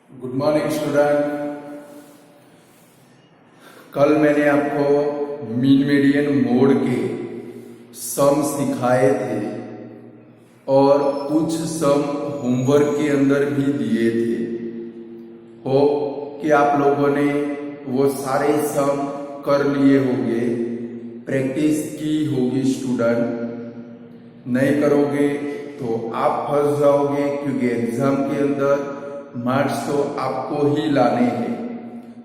Good morning student. कल मैंने आपको मीन मेडियन मोड के सम सिखाए थे और कुछ सम होमवर्क के अंदर भी दिए थे। होप कि आप लोगों ने वो सारे सम कर लिए होंगे, प्रैक्टिस की होगी। स्टूडेंट नहीं करोगे तो आप फंस जाओगे, क्योंकि एग्जाम के अंदर मार्क्स तो आपको ही लाने हैं।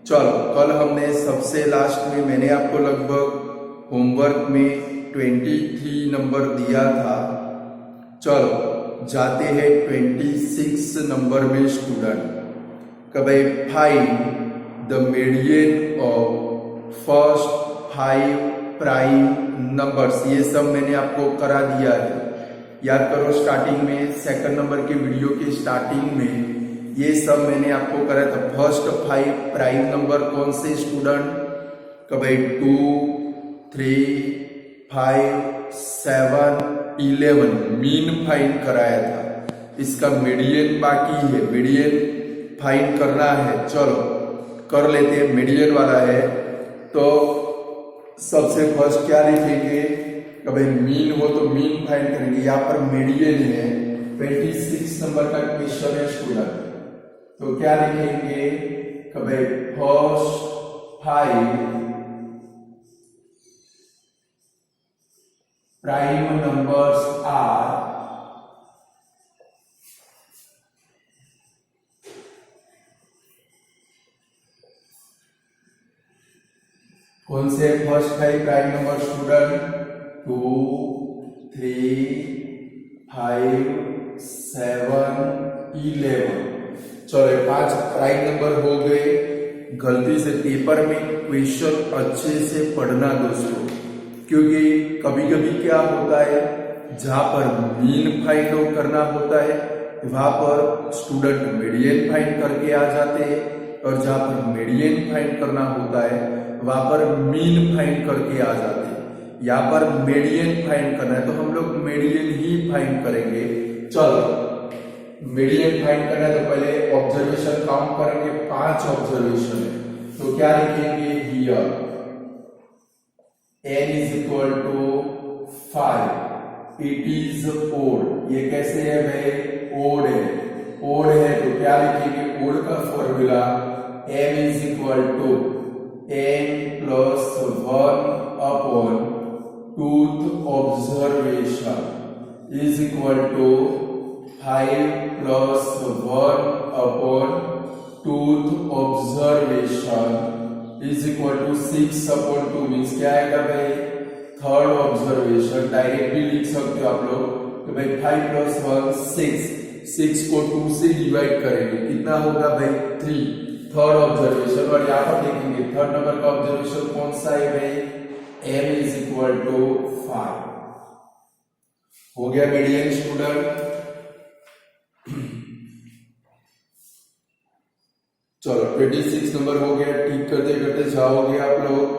चलो, कल हमने सबसे लास्ट में मैंने आपको लगभग होमवर्क में 23 नंबर दिया था। चलो जाते हैं 26 नंबर में स्टूडेंट। कभी find the median of first 5 prime numbers. ये सब मैंने आपको करा दिया है, याद करो। स्टार्टिंग में सेकंड नंबर के वीडियो के स्टार्टिंग में ये सब मैंने आपको करा था। फर्स्ट 5 प्राइम नंबर कौन से स्टूडेंट? कभी 2, 3, 5, 7, 11 मीन फाइंड कराया था। इसका मीडियन बाकी है, मीडियन फाइंड करना है। चलो कर लेते हैं। मीडियन वाला है तो सबसे फर्स्ट क्या लिखेंगे? कभी मीन हो तो मीन फाइंड करेंगे। यहाँ पर मीडियन है। 26 नंबर का क्वेश्चन है स्टूडेंट, तो क्या लिखेंगे? कभी फर्स्ट 5 प्राइम नंबर्स आर कौन से फर्स्ट 5 प्राइम नंबर स्टूडेंट? 2, 3, 5, 7, 11। चलो 5 प्राइम नंबर हो गए। गलती से पेपर में क्वेश्चन अच्छे से पढ़ना दोस्तों, क्योंकि कभी कभी क्या होता है, जहां पर मीन फाइंड करना होता है वहां पर स्टूडेंट मीडियन फाइंड करके आ जाते हैं, और जहां पर मीडियन फाइंड करना होता है वहां पर मीन फाइंड करके आ जाते हैं। यहाँ पर मीडियन फाइंड करना है तो हम लोग मीडियन ही फाइंड करेंगे। चलो मीडियन फाइंड करना है तो पहले ऑब्जर्वेशन काउंट करेंगे। 5 ऑब्जर्वेशन है, तो क्या लिखेंगे? Here n is equal to 5, it is odd. ये कैसे है भाई? ओड है। ओड है तो क्या लिखेंगे? ओड का formula m is equal to n plus 1 upon tooth observation is equal to 5 plus 1 upon tooth observation is equal to 6 upon 2 means क्या आएगा भाई? Third observation. डायरेक्ट भी लिख सकते हो आप लोग। तो भाई 5 प्लस 1 6 को 2 से डिवाइड करेंगे, कितना होगा भाई? 3। Third observation. और यहाँ पर देखेंगे थर्ड नंबर का ऑब्जर्वेशन कौन सा है भाई? m is equal to 5। हो गया मीडियन स्टूडेंट। चलो 26 नंबर हो गया। ठीक करते करते जाओगे आप लोग।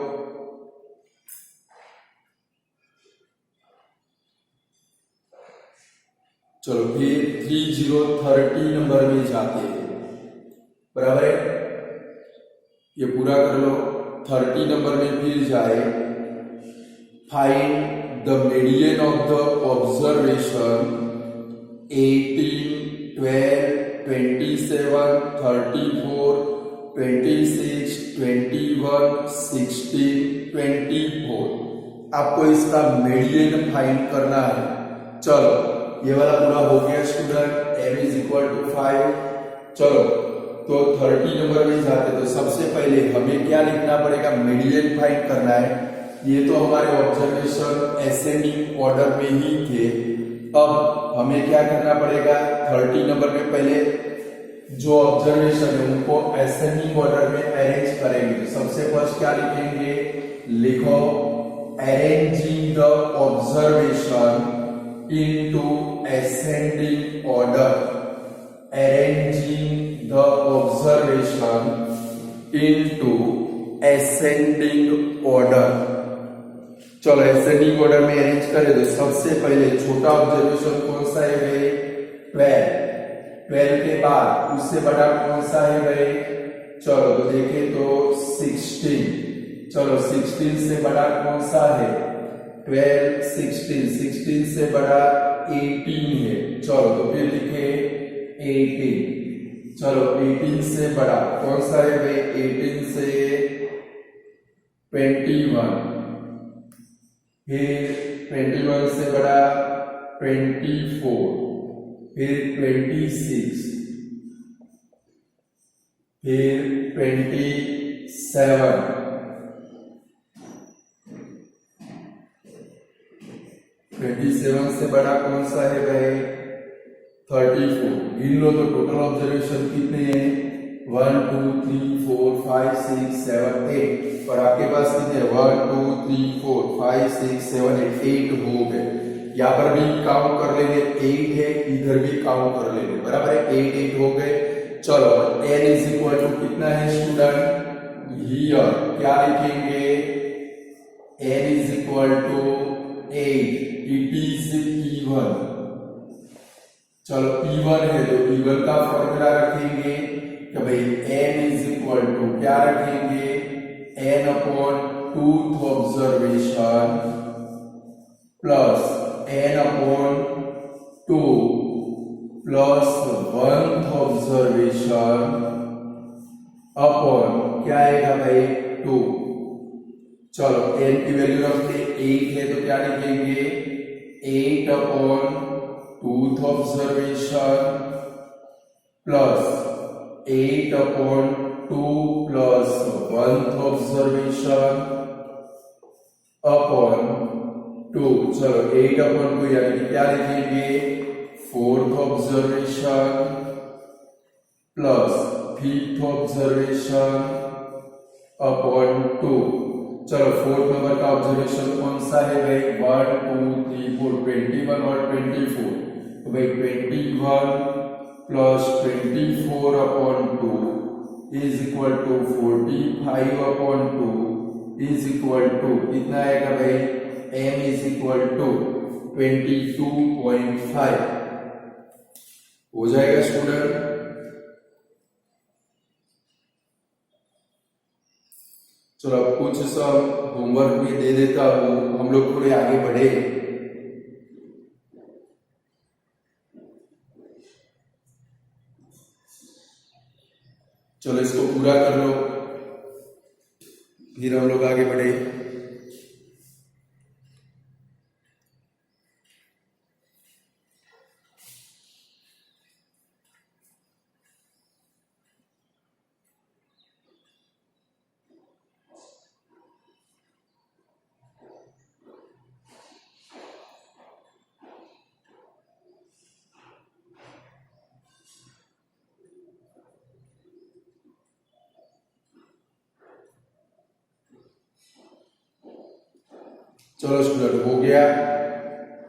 चलो फिर 30 नंबर में जाते हैं, बराबर है। ये पूरा कर लो। 30 नंबर में फिर जाए। Find the median of the observation 18, 12, 27, 34, 26, 21, 16, 24। आपको इसका मीडियन फाइंड करना है। चलो ये वाला पूरा हो गया student. m is equal to 5। चलो तो 30 नंबर में जाते तो सबसे पहले हमें क्या लिखना पड़ेगा? मीडियन फाइंड करना है। ये तो हमारे ऑब्जर्वेशन असेंडिंग ऑर्डर में ही थे। अब हमें क्या करना पड़ेगा? 30 नंबर में पहले जो ऑब्जर्वेशन है उनको असेंडिंग ऑर्डर में अरेंज करेंगे। तो सबसे फर्स्ट क्या लिखेंगे? लिखो arranging the observation into ascending order. Arranging the observation into ascending order. चलो असेंडिंग ऑर्डर में अरेंज करें तो सबसे पहले छोटा ऑब्जर्वेशन कौन सा है भाई? 12। 12 के बाद उससे बड़ा कौन सा है भाई? चलो तो देखें तो 16। चलो 16 से बड़ा कौन सा है? 12, 16। 16 से बड़ा 18 है। चलो तो फिर लिखे 18। चलो 18 से बड़ा कौन सा है भाई? 18 से 21। फिर 21 से बड़ा 24, फिर 26, फिर 27, 27 से बड़ा कौन सा है भाई? 34। गिन लो तो टोटल ऑब्जर्वेशन कितने हैं? 1 2 3 4 5 6 7 8। और आपके पास कितने? 1 2 3 4 5 6 7 8 हो गए। यहाँ पर भी काउंट कर लेंगे, 8 है, इधर भी काउंट कर लेंगे, बराबर है, 8 हो गए। चलो n इज इक्वल टू कितना है स्टूडेंट? हियर क्या लिखेंगे? n is equal to 8। It is even. चलो इवन है तो इवन का फॉर्मूला रखेंगे कि भाई n इज इक्वल टू क्या रखेंगे? n upon tooth observation plus n upon 2 plus 1th observation upon क्या आएगा भाई? 2। चलो n की वैल्यू रखते 8 है तो क्या लिखेंगे? 8 upon 2th observation plus 8 upon 2 plus 1th observation upon 2। चलो 8 अपॉन 2 यानी कि क्या लिखेंगे? 4th observation plus 5th observation upon 2। चलो 4th नंबर का ऑब्जर्वेशन कौन सा है भाई? 1 2 3 4 21 और 24। तो भाई 21 plus 24 upon 2 is equal to 45 upon 2 is equal to कितना आएगा भाई? n इज इक्वल टू 22.5 हो जाएगा स्टूडेंट। चलो अब कुछ सब होमवर्क भी दे देता हूं, हम लोग थोड़े आगे बढ़े। चलो इसको पूरा कर लो, फिर हम लोग आगे बढ़े। चलो स्टूडेंट हो गया।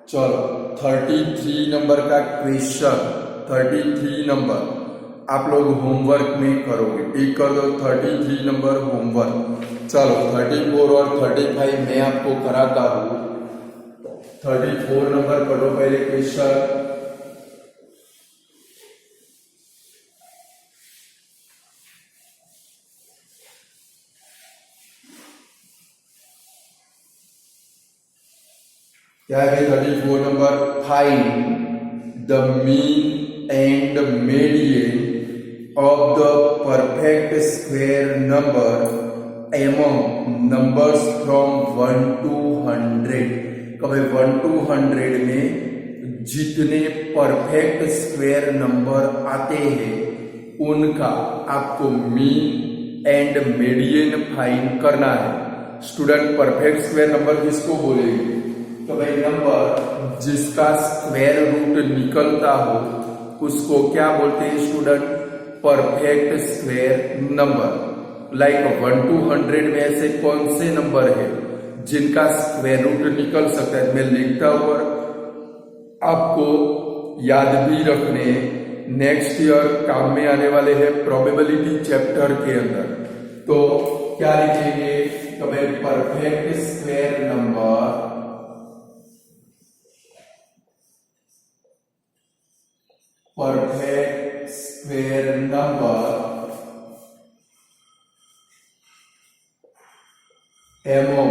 चलो 33 नंबर का क्वेश्चन, 33 नंबर आप लोग होमवर्क में करोगे, टिक कर दो 33 नंबर होमवर्क। चलो 34 और 35 मैं आपको कराता हूं। 34 नंबर पढ़ो पहले क्वेश्चन। क्या है 34 number? Find the mean and median of the perfect square number among numbers from 1 to 100। कभी 1 to 100 में जितने परफेक्ट स्क्वायर नंबर आते हैं उनका आपको मीन एंड मीडियन फाइंड करना है। स्टूडेंट परफेक्ट स्क्वायर नंबर किसको बोलेंगे? तो भाई नंबर जिसका स्क्वायर रूट निकलता हो उसको क्या बोलते हैं student? Perfect square number. Like 1 to 100 में ऐसे कौन से नंबर है जिनका स्क्वायर रूट निकल सकता है? मैं लिखता हूं और आपको याद भी रखने नेक्स्ट ईयर काम में आने वाले हैं प्रोबेबिलिटी चैप्टर के अंदर। तो क्या लिखेंगे? तो भाई perfect square number perfect square number among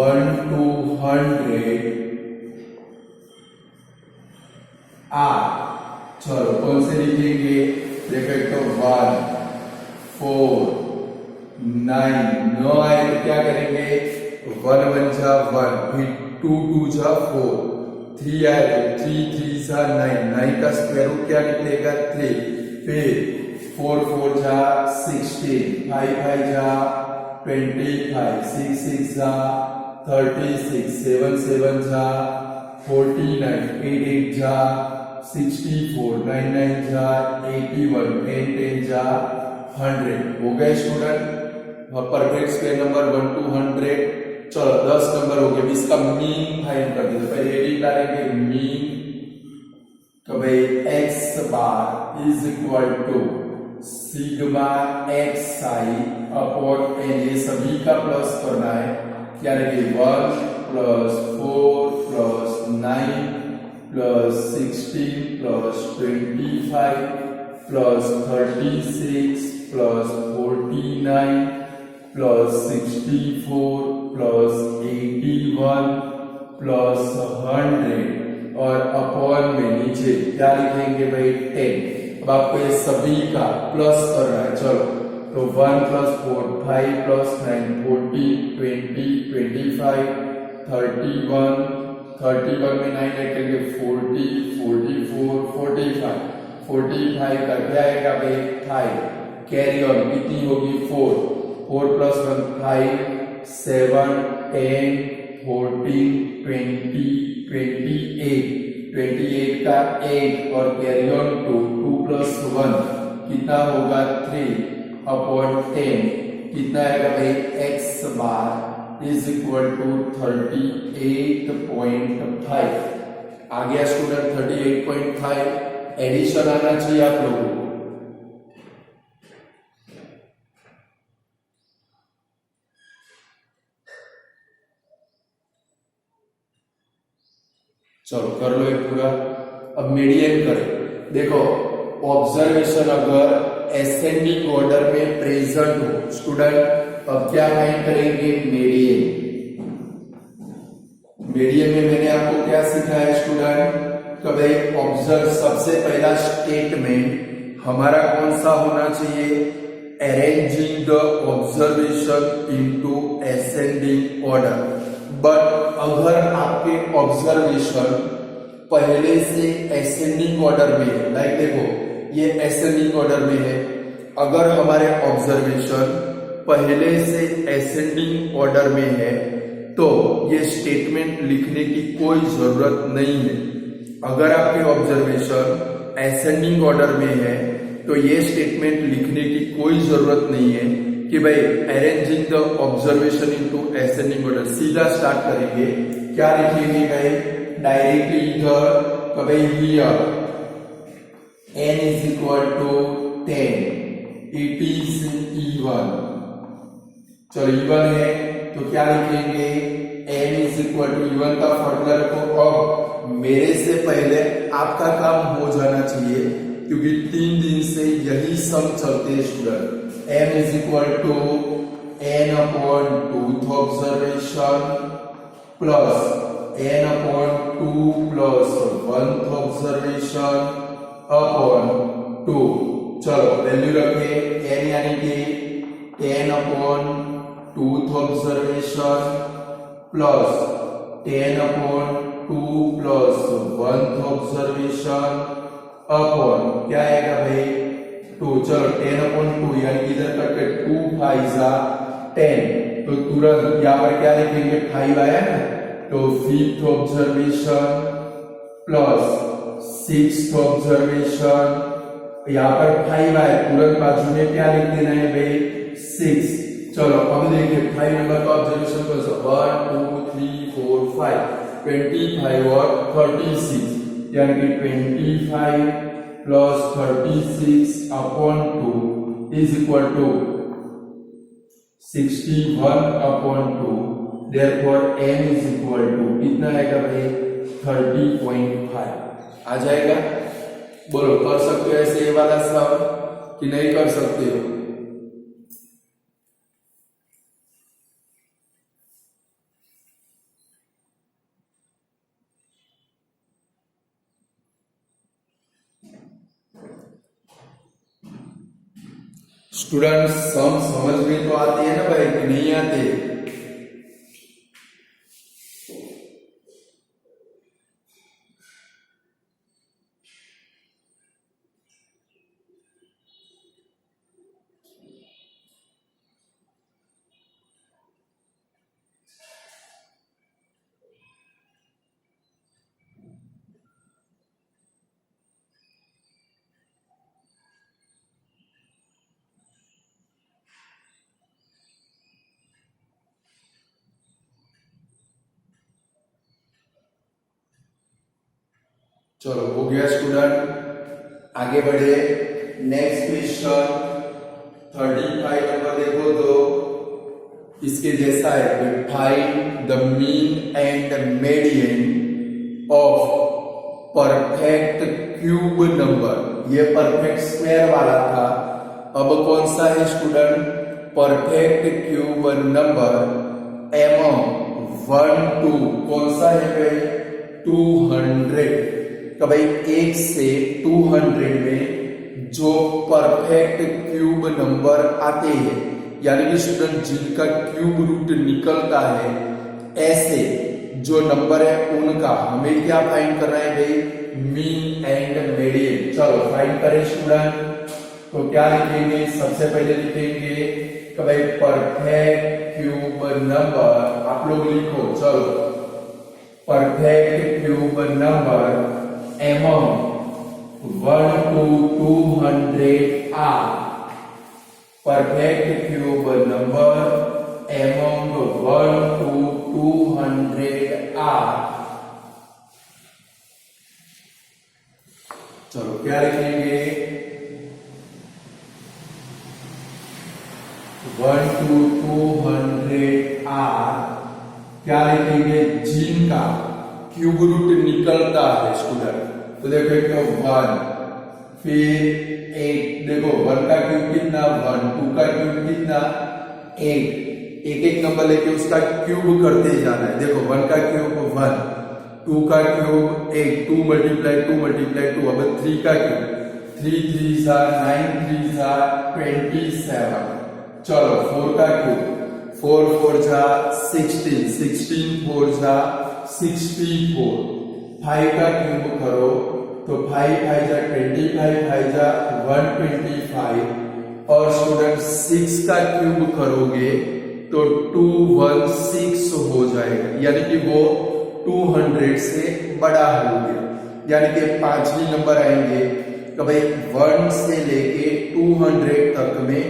1 to 100 are, चलो कौन से लिखेंगे? ब्रैकेट तो 1 4 9 9 आए तो क्या करेंगे? 1 1 जा 1, फिर 2 2 जा 4, 3 आए तो 3 3 जा 9, 9 का स्क्वायर रूट क्या निकलेगा? 3, फिर 4 4 जा 16, 5 5 जा 25, 6 6 जा 36, 7 7 जा 49, 8 8 जा 64, 9 9 जा 81, 10 10 जा 100। हो गए student perfect square number 1 to 100। चलो 10 नंबर हो गए। इसका मीन फाइंड कर दीजिए। पहले एडिट डालेंगे मीन तो भाई X bar is equal to sigma X I upon N, ये सभी का प्लस करना है। क्या लगे 1 plus 4 plus 9 plus 16 plus 25 plus 36 plus 49 plus 64 plus 81 plus 100 और अपॉन में नीचे क्या लिखेंगे भाई 10। अब आपको ये सभी का प्लस करना है। चलो तो 1 प्लस 4 5 प्लस 9 14 20 25 31 31 में 9 ऐड करेंगे 40 44 45 45 का क्या आएगा भाई 5। कैरी ऑन कितनी होगी 4 4 प्लस 1 5 7 10 14 20 28 का 8 और कैरी ऑन 2 प्लस 1 कितना होगा 3 अपॉन 10 कितना आएगा भाई X bar is equal to 38.5। आ गया स्टूडेंट 38.5। एडिशन आना चाहिए आप लोगों को। चलो कर लो ये पूरा। अब मीडियन करें। देखो ऑब्जर्वेशन अगर एसेंडिंग ऑर्डर में प्रेजेंट हो स्टूडेंट, अब क्या फाइंड करेंगे मीडियन। मीडियन में मैंने आपको क्या सिखाया स्टूडेंट? कभी ऑब्जर्व सबसे पहला स्टेटमेंट हमारा कौन सा होना चाहिए? Arranging the observation into ascending order. But अगर आपके ऑब्जर्वेशन पहले से एसेंडिंग ऑर्डर में है, लाइक देखो ये एसेंडिंग ऑर्डर में है, अगर हमारे ऑब्जर्वेशन पहले से एसेंडिंग ऑर्डर में है तो ये स्टेटमेंट लिखने की कोई जरूरत नहीं है। अगर आपके ऑब्जर्वेशन एसेंडिंग ऑर्डर में है तो ये स्टेटमेंट लिखने की कोई जरूरत नहीं है कि भाई arranging the observation into ascending order. सीधा स्टार्ट करेंगे। क्या लिखेंगे भाई? डायरेक्टली इधर भाई here n is equal to 10 it is E1। चलो E1 है तो क्या लिखेंगे? n is equal to E1 का फॉर्मूला रखो। अब मेरे से पहले आपका काम हो जाना चाहिए क्योंकि 3 दिन से यही सम चलते हैं student. m is equal to n upon 2th observation plus n upon 2 plus 1th observation upon 2। चलो वैल्यू रखे n यानी कि 10 upon 2th observation plus 10 upon 2 plus 1th observation upon क्या आएगा भाई 2। चलो 10 अपॉन 2 यानी इधर करके 2 5 जा 10 तो तुरंत यहाँ पर क्या लिखेंगे 5 आया ना तो 5th observation plus 6th observation, यहाँ पर 5 आया तुरंत बाजू में क्या लिख देना है भाई 6। चलो अब देखिए 5 नंबर का ऑब्जर्वेशन कौन सा 1 2 3 4 5 25 और 36 यानी कि 25 plus 36 upon 2 is equal to 61 upon 2। Therefore n is equal to कितना आएगा भाई 30.5। आ जाएगा? बोलो, कर सकते हो ऐसे ये वाला सम कि नहीं कर सकते हो? स्टूडेंट, सम समझ में तो आती है ना भाई कि नहीं आती? चलो, हो गया स्टूडेंट, आगे बढ़े। नेक्स्ट क्वेश्चन 35 नंबर देखो तो इसके जैसा है। Find the mean and median of perfect cube number. ये परफेक्ट स्क्वायर वाला था, अब कौन सा है student? Perfect cube number among 1 2, कौन सा है भाई? 200। तो भाई 1 से 200 में जो परफेक्ट क्यूब नंबर आते हैं, यानी कि स्टूडेंट जिनका क्यूब रूट निकलता है, ऐसे जो नंबर है उनका हमें क्या फाइंड करना है भाई? Mean and median. चलो फाइंड करें स्टूडेंट। तो क्या लिखेंगे? सबसे पहले लिखेंगे कि भाई परफेक्ट क्यूब नंबर, आप लोग लिखो, चलो, perfect cube number among 1 to 200 are perfect cube number among 1 to 200 are। चलो क्या लिखेंगे? 1 to 200 are, क्या लिखेंगे? जिनका क्यूब रूट निकलता है स्टूडेंट। तो देखो एक 1, फिर 8, देखो 1 का क्यूब कितना? 1, 2 का क्यूब कितना? 8। एक एक नंबर लेके उसका क्यूब करते जाना है। देखो 1 का क्यूब 1, 2 का क्यूब 8, 2 मल्टीप्लाई 2 मल्टीप्लाई 2। अब 3 का क्यूब 3 3 9 3 27। चलो 4 का क्यूब 4 4 16, 16 4 64। 5 का क्यूब करो तो 5 5 25, 5 125। और स्टूडेंट 6 का क्यूब करोगे तो 216 हो जाएगा, यानी कि वो 200 से बड़ा हो गया। यानी कि 5 ही नंबर आएंगे तो भाई 1 से लेके 200 तक में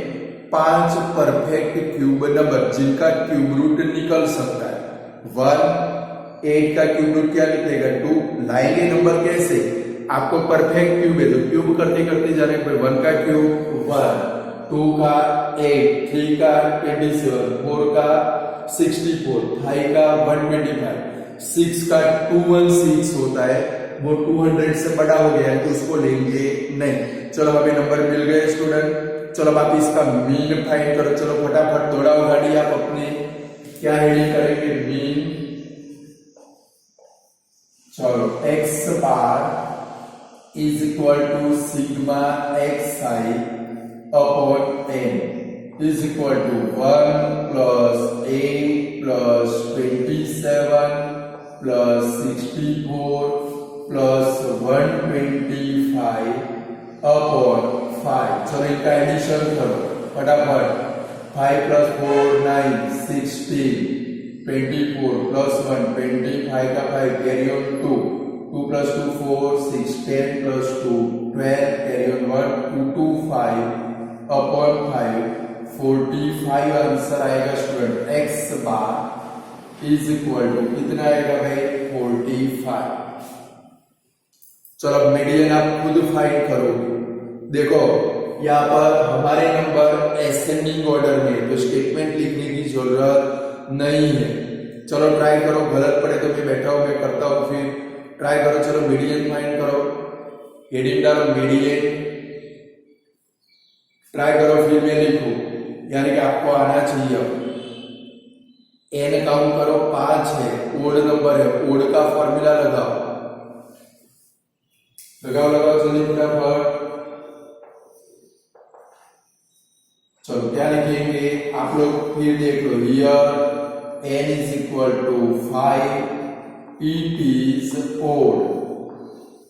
5 परफेक्ट क्यूब नंबर जिनका क्यूब रूट निकल सकता है। 1 8 का क्यूब रूट क्या निकलेगा? 2। लाएंगे नंबर कैसे? आपको परफेक्ट क्यूब है तो क्यूब करते करते जाने पर 1 का क्यूब 1, 2 का 8, 3 का 27, 4 का 64, 5 का 125, 6 का 216 होता है, वो 200 से बड़ा हो गया है तो उसको लेंगे नहीं। चलो हमें नंबर मिल गए स्टूडेंट। चलो आप इसका मीन फाइंड करो। चलो फटाफट दौड़ाओ गाड़ी आप अपने। क्या हेडिंग करेंगे? मीन। चलो x bar is equal to sigma xi upon n is equal to 1 plus 8 plus 27 plus 64 plus 125 upon 5। चलो इनका एडिशन करो फटाफट। 5 प्लस 4 9 16, 24 प्लस 1 25 का 5 carry on 2, 2 plus 2 4 6 10 plus 2 12 carry on 1 2 2 5 upon 5 45 answer आएगा student. x bar is equal to कितना आएगा भाई? 45। चलो मीडियन आप खुद फाइंड करोगे। देखो यहाँ पर हमारे नंबर एसेंडिंग ऑर्डर में, तो स्टेटमेंट लिखने की जरूरत नहीं है। चलो ट्राई करो, गलत पड़े तो मैं बैठा हूं, मैं करता हूं फिर ट्राई करो, चलो मीडियन फाइंड करो, हेडिंग डालो मीडियन, ट्राई करो, फिर मैं लिखूं, यानी कि आपको आना चाहिए। एन काउंट करो, 5 है, ओड नंबर है, ओड का फॉर्मूला लगाओ, लगाओ जल्दी फटाफट। चलो क्या लिखेंगे आप लोग, फिर देख लो, here n is equal to 5, it is odd,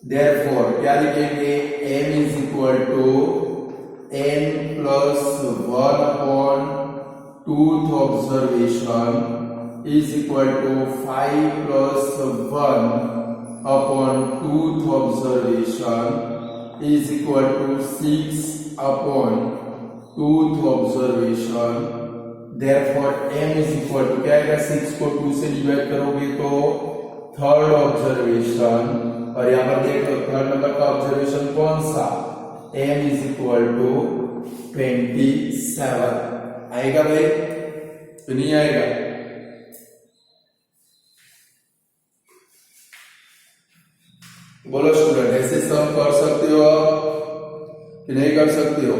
therefore क्या लिखेंगे, m is equal to n plus 1 upon tooth observation is equal to 5 plus 1 upon tooth observation is equal to 6 upon tooth observation, therefore m is equal to क्या आएगा, 6 को 2 से divide करोगे तो third observation, और यहां पर देख लो थर्ड नंबर का ऑब्जर्वेशन कौन सा, m इज इक्वल टू 27 आएगा भाई, तो नहीं आएगा। बोलो स्टूडेंट, ऐसे सम कर सकते हो कि नहीं कर सकते हो,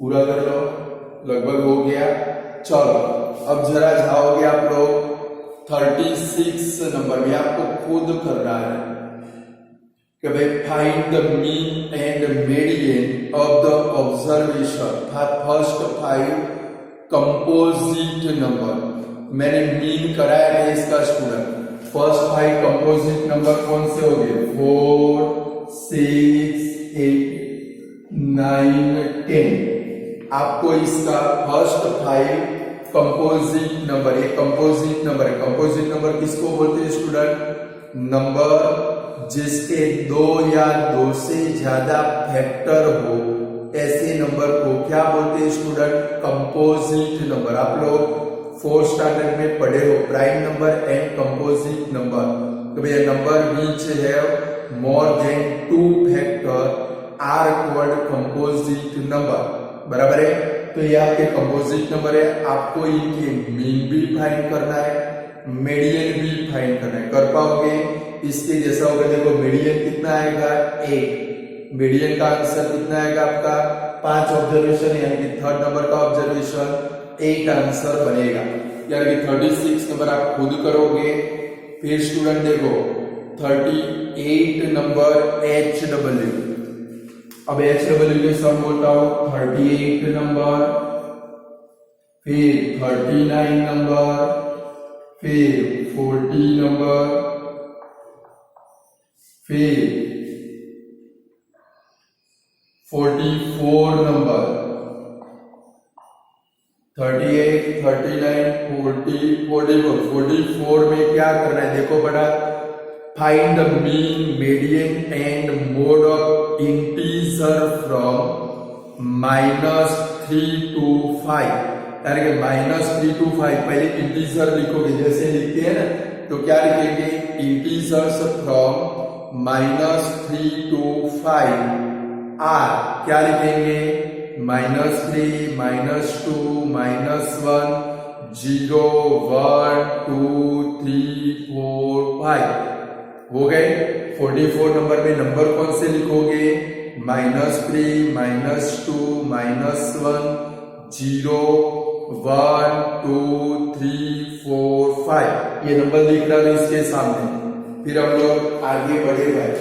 पूरा कर लो, लगभग हो गया। चलो अब जरा जाओगे आप लोग 36 नंबर में, आपको खुद करना है कि भाई find the mean and median of the observation first 5 composite number. मैंने मीन कराया है इसका स्टूडेंट, फर्स्ट 5 कंपोजिट नंबर कौन से हो गए, 4, 6, 8, 9, 10। आपको इसका फर्स्ट 5 कंपोजिट नंबर, ये कंपोजिट नंबर है। कंपोजिट नंबर किसको बोलते हैं स्टूडेंट, नंबर जिसके 2 या 2 से ज्यादा फैक्टर हो, ऐसे नंबर को क्या बोलते हैं स्टूडेंट, कंपोजिट नंबर। आप लोग 4th स्टैंडर्ड में पढ़े हो prime number and composite number, तो भैया नंबर विच है more than 2 factor are called composite number, बराबर है। तो ये आपके कंपोजिट नंबर है, आपको इनके मीन भी फाइंड करना है, मीडियन भी फाइंड करना है, कर पाओगे। इसके जैसा होगा, देखो मीडियन कितना आएगा, 8, मीडियन का आंसर कितना आएगा आपका, 5 ऑब्जर्वेशन, यानी कि थर्ड नंबर का ऑब्जर्वेशन 8 आंसर बनेगा, यानी कि 36 नंबर आप खुद करोगे। फिर स्टूडेंट देखो 38 नंबर HW, अब HW के सम बोलता हूं, 38 नंबर, फिर 39 नंबर, फिर 40 नंबर, फिर 44 नंबर, 38, 39, 40, 44। 44 में क्या करना है, देखो बेटा, find the mean median and mode of integer from -3 to 5, यानी कि -3 to 5 पहले इंटीजर लिखोगे, जैसे लिखते हैं ना, तो क्या लिखेंगे, इंटीजर्स फ्रॉम -3 to 5 आर, क्या लिखेंगे, -3, -2, -1, 0, 1, 2, 3, 4, 5 हो गए। 44 नंबर में नंबर कौन से लिखोगे, -3, -2, -1, 0, 1, 2, 3, 4, 5 ये नंबर लिख रहा है इसके सामने। फिर हम लोग आगे बढ़े भाई,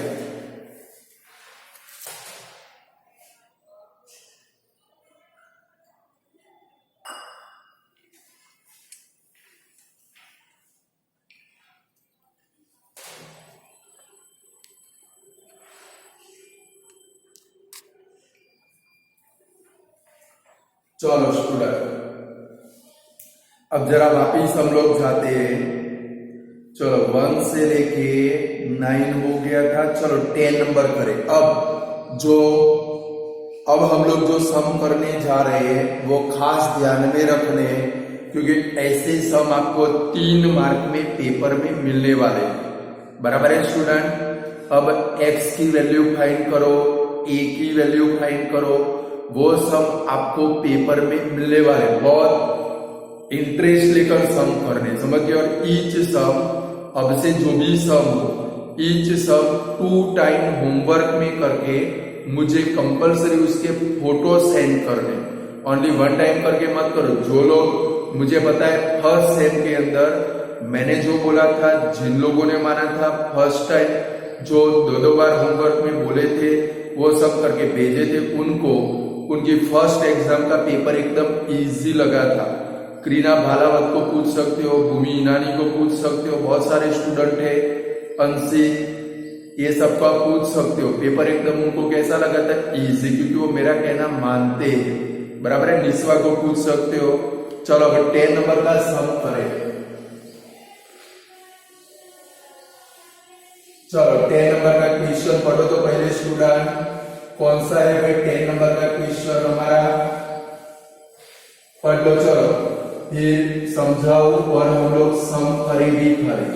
चलो स्टूडेंट अब जरा वापिस हम लोग जाते हैं। चलो 1 से लेके 9 हो गया था, चलो 10 नंबर करें। अब हम लोग जो सम करने जा रहे हैं वो खास ध्यान में रखने हैं, क्योंकि ऐसे सम आपको 3 मार्क में पेपर में मिलने वाले हैं, बराबर है स्टूडेंट। अब x की वैल्यू फाइंड करो, a की वैल्यू फाइंड करो, वो सब आपको पेपर में मिलने वाले, बहुत इंटरेस्ट लेकर सम करने, समझ गए। और ईच सम, अब से जो भी सम हो, ईच सम 2 टाइम होमवर्क में करके मुझे कंपलसरी उसके फोटो सेंड करने। ओनली 1 टाइम करके मत करो। जो लोग मुझे पता है फर्स्ट सेम के अंदर मैंने जो बोला था, जिन लोगों ने माना था फर्स्ट टाइम जो 2-2 बार होमवर्क में बोले थे वो सब करके भेजे थे, उनको उनकी फर्स्ट एग्जाम का पेपर एकदम इजी लगा था। करीना भालावत को पूछ सकते हो, भूमि ईनानी को पूछ सकते हो, बहुत सारे स्टूडेंट है, अंशित, ये सबका पूछ सकते हो। पेपर एकदम उनको कैसा लगा था? इजी, क्योंकि वो मेरा कहना मानते हैं, बराबर है। निस्वा को पूछ सकते हो। चलो अब 10 नंबर का सम करें। चलो 10 नंबर का क्वेश्चन पढ़ो तो पहले स्टूडेंट, कौन सा है भाई 10 नंबर का क्वेश्चन हमारा, पढ़ लो। चलो फिर समझाओ और हम लोग सम करें भी करें।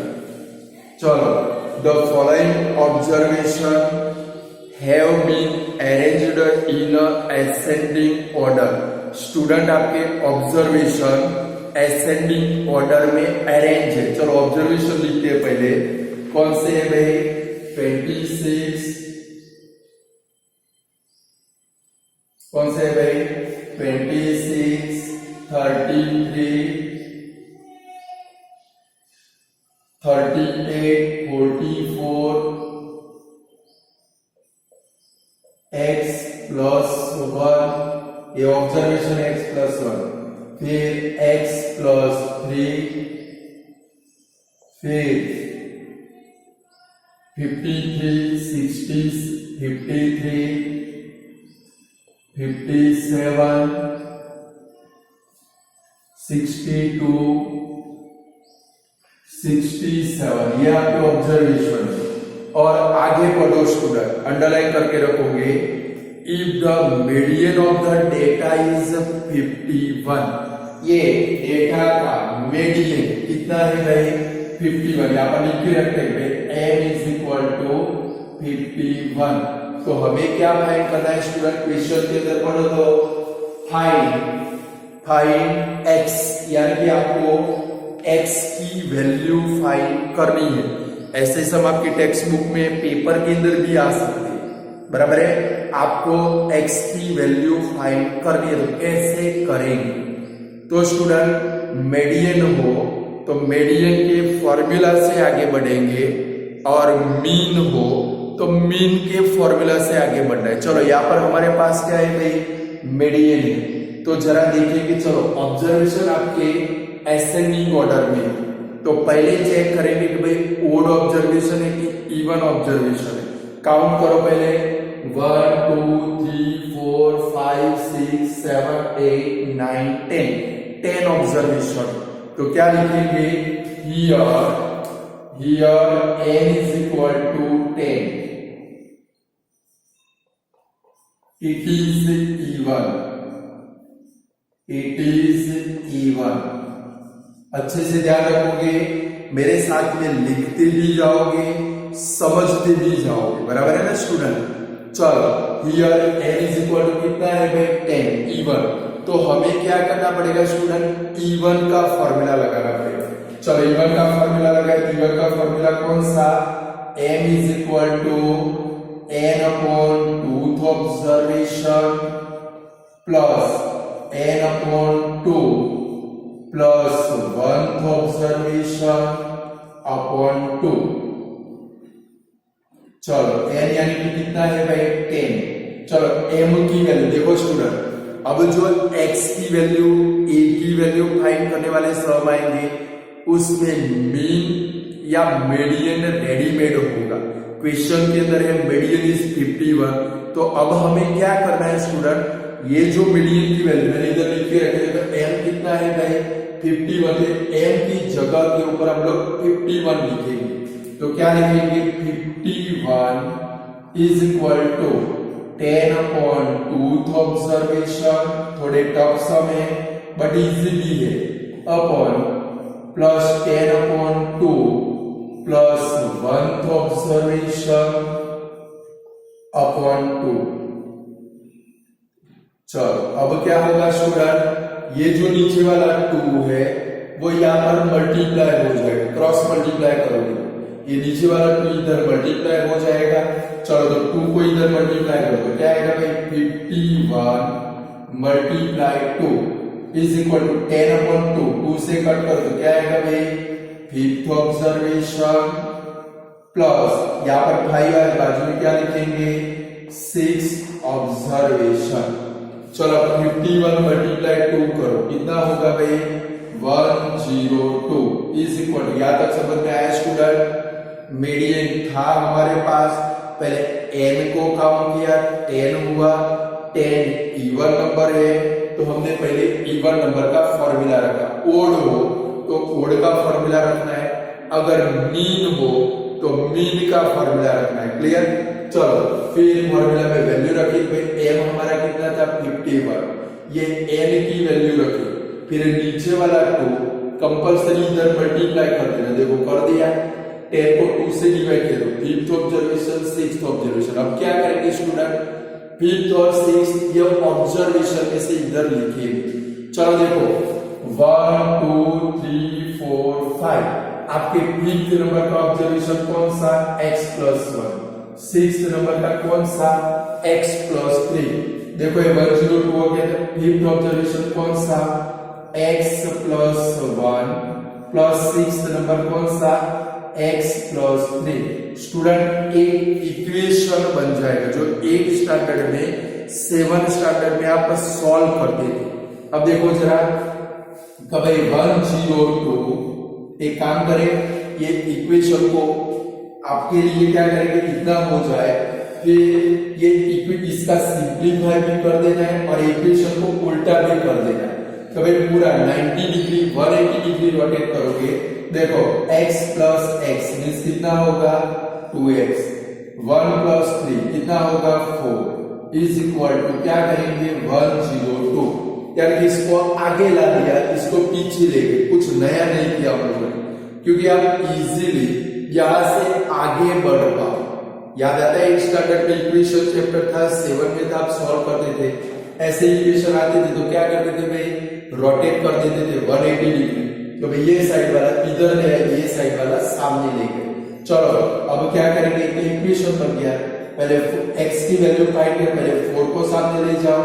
चलो, the following observation have been arranged in ascending order. Student आपके ऑब्जर्वेशन असेंडिंग ऑर्डर में अरेंज है। चलो ऑब्जर्वेशन लिखते हैं पहले, कौन से है भाई? 26, कौन से है भाई? 26, 33, 38, 44, x प्लस 1, ये ऑब्जर्वेशन x प्लस 1, फिर x प्लस 3, फिर 53, 60, 53, 57, 62, 67, ये आपके ऑब्जर्वेशन है। और आगे पढ़ो स्टूडेंट, अंडरलाइन करके रखोगे, if the median of the data is 51, ये डेटा का मीडियन कितना है भाई? 51। यहाँ पर लिख के रखते हैं m इज इक्वल टू 51। तो हमें क्या फाइंड करना है स्टूडेंट? क्वेश्चन के अंदर पढ़ो तो फाइंड x, यानी कि आपको x की वैल्यू फाइंड करनी है। ऐसे सम आपकी टेक्स्ट बुक में पेपर के अंदर भी आ सकते हैं, बराबर है। आपको x की वैल्यू फाइंड करनी है, तो कैसे करेंगे? तो स्टूडेंट मीडियन हो तो मीडियन के फॉर्मूला से आगे बढ़ेंगे, और मीन हो तो मीन के फॉर्मूला से आगे बढ़ना है। चलो यहाँ पर हमारे पास क्या है भाई? मीडियन है। तो जरा देखिए कि चलो ऑब्जर्वेशन आपके असेंडिंग ऑर्डर में, तो पहले चेक करेंगे कि भाई ओड ऑब्जर्वेशन है कि इवन ऑब्जर्वेशन है। काउंट करो पहले, 1 2 3 4 5 6 7 8 9 10 ऑब्जर्वेशन। तो क्या लिखेंगे? Here n is equal to 10, it is even। अच्छे से ध्यान रखोगे, मेरे साथ में लिखते भी जाओगे, समझते भी जाओगे, बराबर है ना स्टूडेंट। चलो here n is equal to कितना है भाई? 10, इवन। तो हमें क्या करना पड़ेगा स्टूडेंट? इवन का फॉर्मूला लगाना पड़ेगा। चलो इवन का फॉर्मूला लगाए। इवन का फॉर्मूला कौन सा? m is equal to n upon 2th observation plus n upon 2 plus 1th observation upon 2। चलो n यानी कि कितना है भाई? 10। चलो m की वैल्यू देखो स्टूडेंट, अब जो x की वैल्यू, a की वैल्यू फाइंड करने वाले सम आएंगे, उसमें मीन या मीडियन रेडीमेड होगा। क्वेश्चन के अंदर है मीडियन इज 51। तो अब हमें क्या करना है स्टूडेंट? ये जो मीडियन की वैल्यू मैंने इधर लिख के रखे, तो m कितना है भाई? 51 है। m की जगह के ऊपर हम लोग 51 लिखेंगे। तो क्या लिखेंगे? 51 is equal to 10 upon 2th observation, थोड़े टफ सम है बट इजीली है, upon plus 10 upon 2 plus 1th observation upon 2। चलो अब क्या होगा स्टूडेंट? ये जो नीचे वाला 2 है वो यहाँ पर मल्टीप्लाई हो जाएगा, क्रॉस मल्टीप्लाई करोगे, ये नीचे वाला 2 इधर मल्टीप्लाई हो जाएगा। चलो तो 2 को इधर मल्टीप्लाई कर दो, क्या आएगा भाई 51 मल्टीप्लाई 2 इज इक्वल टू 10/2, 2 से कट कर दो, क्या आएगा भाई 5th ऑब्जर्वेशन प्लस यहाँ पर 5 आए, बाजू में क्या लिखेंगे 6 ऑब्जर्वेशन। चलो 51 मल्टीप्लाई 2 करो, कितना होगा भाई 102 इज इक्वल टू, यहां तक समझ में आया स्टूडेंट। मीडियन था हमारे पास, पहले n को काउंट किया, 10 हुआ, 10 इवन नंबर है तो हमने पहले इवन नंबर का फॉर्मूला रखा, ओड हो तो ओड का फॉर्मूला रखना है, अगर मीन हो तो मीन का फॉर्मूला रखना है, क्लियर। चलो फिर फॉर्मूला में वैल्यू रखी, m हमारा कितना था 51, ये n की वैल्यू रखी, फिर नीचे वाला 2 कंपल्सरी इधर मल्टीप्लाई कर देना, देखो कर दिया, 10 को 2 से डिवाइड कर दो, 5th ऑब्जर्वेशन 6th ऑब्जर्वेशन। अब क्या करेंगे स्टूडेंट 5th और 6th ये ऑब्जर्वेशन में से इधर लिखेंगे। चलो देखो 1 2 3 4 5, आपके 5th नंबर का ऑब्जर्वेशन कौन सा x+1, 6th नंबर का कौन सा x+3, देखो ये 102 हो गया, 5th ऑब्जर्वेशन कौन सा x+1 प्लस 6th नंबर कौन सा x+3। स्टूडेंट एक इक्वेशन बन जाएगा जो 8 स्टैंडर्ड में 7 स्टैंडर्ड में आप सॉल्व करते थे। अब देखो जरा कभी 102, एक काम करें ये इक्वेशन को आपके लिए क्या करेंगे इतना हो जाए, फिर ये इसका सिंप्लीफाई भी कर देना है और इक्वेशन को उल्टा भी कर देना है। तो भाई पूरा 90 डिग्री 180 डिग्री रोटेट करोगे, देखो x प्लस एक्स मीन्स कितना होगा 2x, 1 प्लस 3 कितना होगा 4 इज इक्वल टू क्या करेंगे 102, यानी इसको आगे ला दिया, इसको पीछे ले गए, कुछ नया नहीं किया हम लोगों ने, क्योंकि आप इजीली यहां से आगे बढ़ पाओ। याद आता है एक स्टैंडर्ड में इक्वेशन चैप्टर था 7 में था, आप सॉल्व करते थे, ऐसे इक्वेशन आते थे तो क्या करते थे भाई रोटेट कर देते थे 180 डिग्री, तो भाई ये साइड वाला इधर ले आए, ये साइड वाला सामने ले गए। चलो अब क्या करेंगे, एक इक्वेशन बन गया, पहले x की वैल्यू फाइंड कर, पहले 4 को सामने ले जाओ,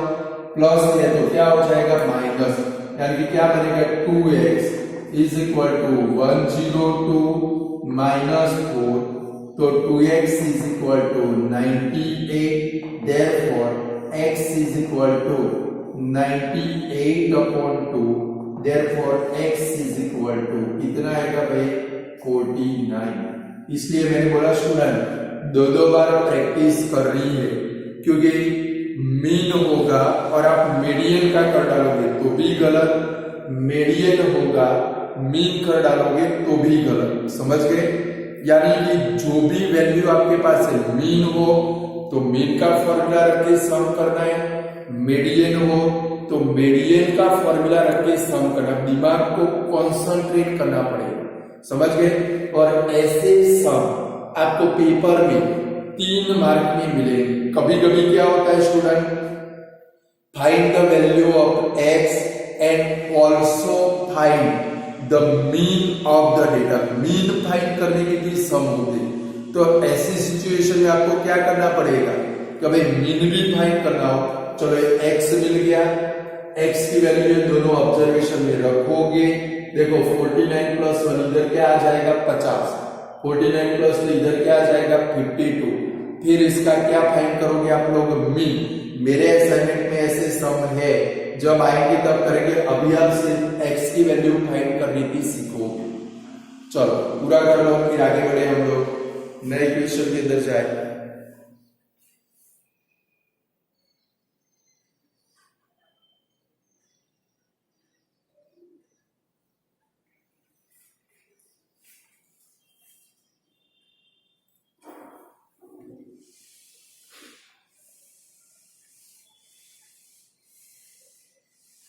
प्लस है तो क्या हो जाएगा माइनस, यानी कि क्या बनेगा 2x is equal to 102 minus 4, तो 2x is equal to 98, therefore x is equal to 98/2, therefore x is equal to कितना आएगा भाई 49। इसलिए मैंने बोला स्टूडेंट दो बार प्रैक्टिस कर रही है, क्योंकि मीन होगा और आप मीडियन का कर डालोगे तो भी गलत, मीडियन होगा मीन कर डालोगे तो भी गलत, समझ गए। यानी कि जो भी वैल्यू आपके पास है मीन हो तो मीन का फॉर्मूला रख के सम करना है, मीडियन हो तो मीडियन का फॉर्मूला रख के सम करना, दिमाग को कंसंट्रेट करना पड़ेगा, समझ गए। और ऐसे सम आपको पेपर में 3 मार्क में मिलेंगे। कभी कभी क्या होता है student, find the value of x and also find the mean of the data, mean find करने के लिए सम होते हैं, तो ऐसी सिचुएशन में आपको क्या करना पड़ेगा, कभी मीन भी फाइंड करना हो। चलो x मिल गया, x की वैल्यू दोनों ऑब्जर्वेशन में रखोगे, देखो 49 प्लस 1 इधर क्या आ जाएगा 50, 49 प्लस 2 इधर क्या आ जाएगा 52, फिर इसका क्या फाइंड करोगे आप लोग मीन। मेरे असाइनमेंट में ऐसे सम है, जब आएंगे तब करेंगे, अभी आप सिर्फ x की वैल्यू फाइंड करने की सीखोगे। चलो पूरा कर लो, फिर आगे बढ़े हम लोग नए क्वेश्चन के अंदर जाए।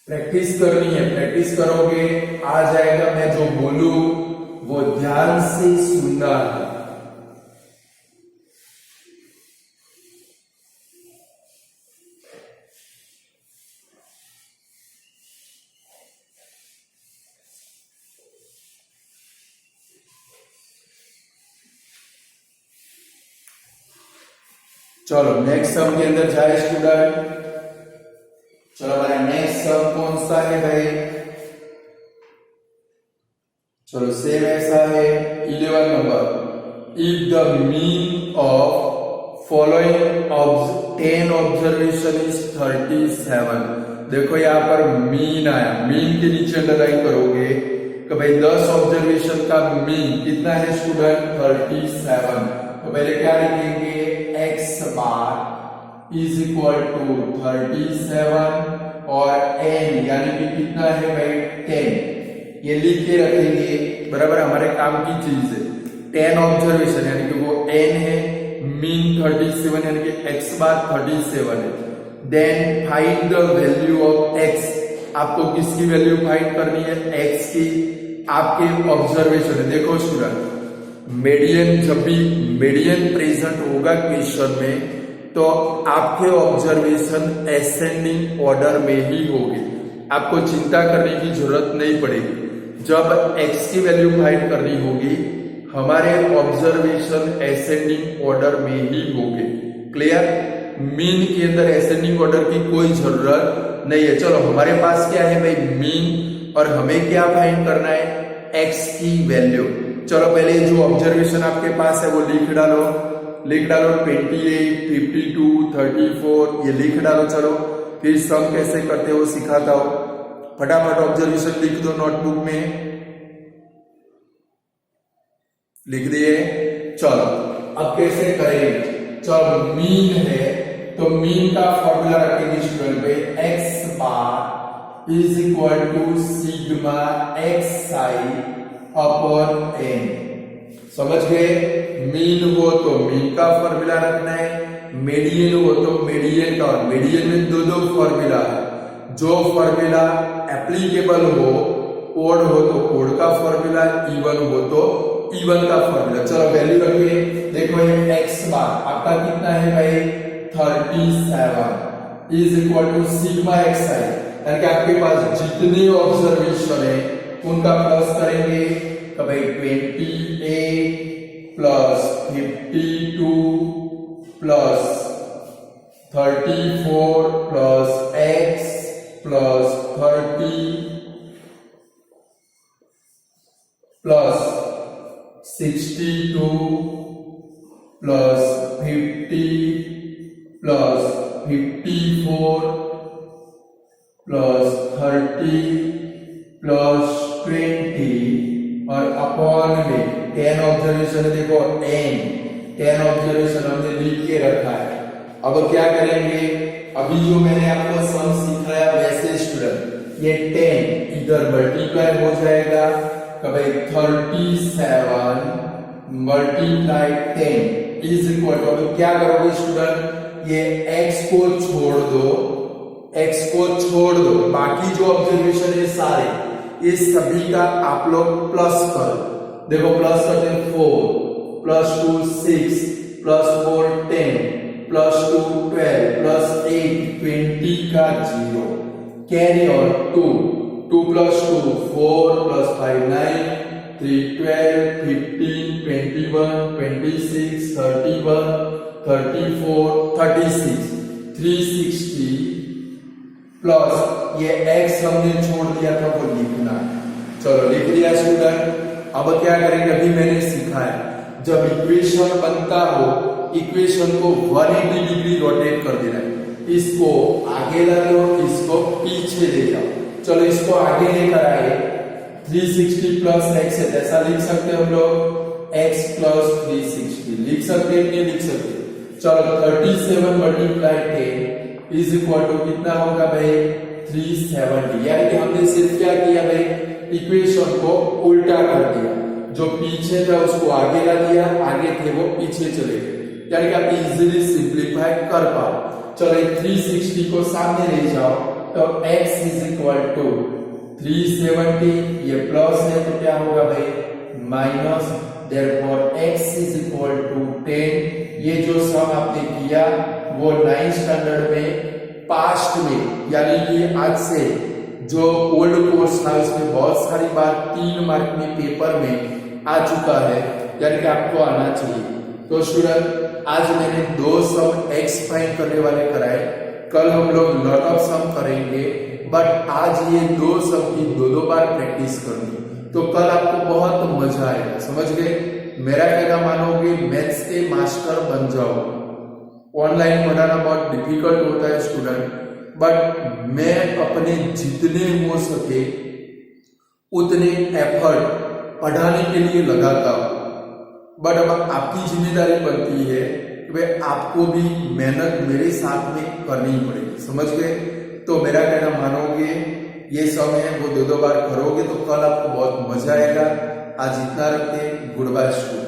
प्रैक्टिस करनी है, प्रैक्टिस करोगे आ जाएगा, मैं जो बोलूं वो ध्यान से सुनना है। चलो नेक्स्ट सम के अंदर जाए स्टूडेंट। चलो हमारा नेक्स्ट सम कौन सा है भाई? चलो सेम ऐसा है 11 number. If the mean of following 10 observation is 37। देखो यहाँ पर मीन आया, मीन के नीचे अंडरलाइन करोगे कि भाई 10 ऑब्जर्वेशन का मीन कितना है स्टूडेंट? 37। तो पहले क्या लिखेंगे? x bar is equal to 37 और n यानी कि कितना है भाई? 10। ये लिख के रखेंगे, बराबर हमारे काम की चीज है। 10 ऑब्जर्वेशन यानी कि वो n है, मीन 37 यानी कि x बार 37 है। Then find the value of x। आपको किसकी वैल्यू फाइंड करनी है? x की। आपके ऑब्जर्वेशन है, देखो स्टूडेंट मीडियन, जब भी मीडियन प्रेजेंट होगा क्वेश्चन में तो आपके ऑब्जर्वेशन असेंडिंग ऑर्डर में ही होगी, आपको चिंता करने की जरूरत नहीं पड़ेगी। जब x की वैल्यू फाइंड करनी होगी हमारे ऑब्जर्वेशन असेंडिंग ऑर्डर में ही होंगे। क्लियर? मीन के अंदर असेंडिंग ऑर्डर की कोई जरूरत नहीं है। चलो हमारे पास क्या है भाई? मीन, और हमें क्या फाइंड करना है? x की वैल्यू। चलो पहले जो ऑब्जर्वेशन आपके पास है वो लिख डालो 28, 52, 34 ये लिख डालो। चलो फिर सम कैसे करते हो सिखाता हूं। फटाफट ऑब्जर्वेशन लिख दो नोटबुक में, लिख दिए। चलो अब कैसे करेंगे? चलो मीन है तो मीन का फॉर्मूला रखेंगे स्टूडेंट पे, x bar is equal to sigma xi upon n। समझ गए? मीन हो तो मीन का फॉर्मूला रखना है, मीडियन हो तो मीडियन का, और मीडियन में दो फॉर्मूला है। जो फॉर्मूला एप्लीकेबल हो, ओड हो तो ओड का फॉर्मूला, इवन हो तो इवन का फॉर्मूला। चलो वैल्यू रखिए, देखो ये x बार आपका कितना है भाई? 37 is equal to sigma xi, यानी कि आपके पास जितने ऑब्जर्वेशन है उनका प्लस करेंगे तो भाई 28 plus 52 plus 34 plus x plus 30 plus 62 plus 50 plus 54 plus 30 plus 20 और अपॉन में 10 ऑब्जर्वेशन है। देखो n 10 ऑब्जर्वेशन हमने लिख के रखा है। अब क्या करेंगे? अभी जो मैंने आपको सम सिखाया वैसे स्टूडेंट ये 10 इधर मल्टीप्लाई हो जाएगा तो भाई 37 मल्टीप्लाई 10 इज इक्वल टू, तो क्या करोगे स्टूडेंट? ये x को छोड़ दो, x को छोड़ दो, बाकी जो ऑब्जर्वेशन है सारे ये सभी का आप लोग प्लस करो। देखो प्लस करते हैं 4 प्लस 2 6 प्लस 4 10 प्लस 2 12 प्लस 8 20 का 0 carry on 2 plus 2 4 plus 5 9 3 12 15 21 26 31 34 36 360 plus ये x हमने छोड़ दिया था वो लिखना है। चलो लिख दिया स्टूडेंट। अब क्या करेंगे? अभी मैंने सिखाया जब इक्वेशन बनता हो इक्वेशन को 180 डिग्री रोटेट कर देना है। इसको आगे ला लो, इसको पीछे ले जाओ। चलो इसको आगे लेकर आए 360 प्लस x है, ऐसा लिख सकते हम लोग x प्लस 360 लिख सकते हैं, नहीं लिख सकते? चलो 37 मल्टीप्लाई 10 इज इक्वल टू कितना होगा भाई? 370। यानी कि हमने सिर्फ क्या किया भाई? इक्वेशन को उल्टा कर दिया, जो पीछे था उसको आगे ला दिया, आगे थे वो पीछे चले गए, यानी कि आप इजीली सिंप्लीफाई कर पाओ। चलो 360 को सामने ले जाओ तो x इज इक्वल टू 370, ये प्लस है तो क्या होगा भाई? Minus, therefore x is equal to 10। ये जो सम आपने किया वो 9th स्टैंडर्ड में पास्ट में, यानी कि आज से जो ओल्ड कोर्स था उसमें बहुत सारी बार 3 मार्क में पेपर में आ चुका है, यानी कि आपको आना चाहिए। तो स्टूडेंट आज मैंने 2 सम एक्स फाइंड करने वाले कराए, कल हम लोग लॉट ऑफ सम करेंगे, बट आज ये 2 सम की 2 बार प्रैक्टिस करूंगी, तो कल आपको बहुत मजा आएगा। समझ गए? मेरा कहना मानोगे, मैथ्स के मास्टर बन जाओ। ऑनलाइन पढ़ाना बहुत डिफिकल्ट होता है स्टूडेंट, बट मैं अपने जितने हो सके उतने एफर्ट पढ़ाने के लिए लगाता हूं। बट अब आपकी जिम्मेदारी बनती है कि भाई आपको भी मेहनत मेरे साथ में करनी पड़ेगी। समझ गए? तो मेरा कहना मानोगे, ये सम है वो 2 बार करोगे तो कल आपको बहुत मजा आएगा। आज इतना रखते, गुड बाय स्टूडेंट।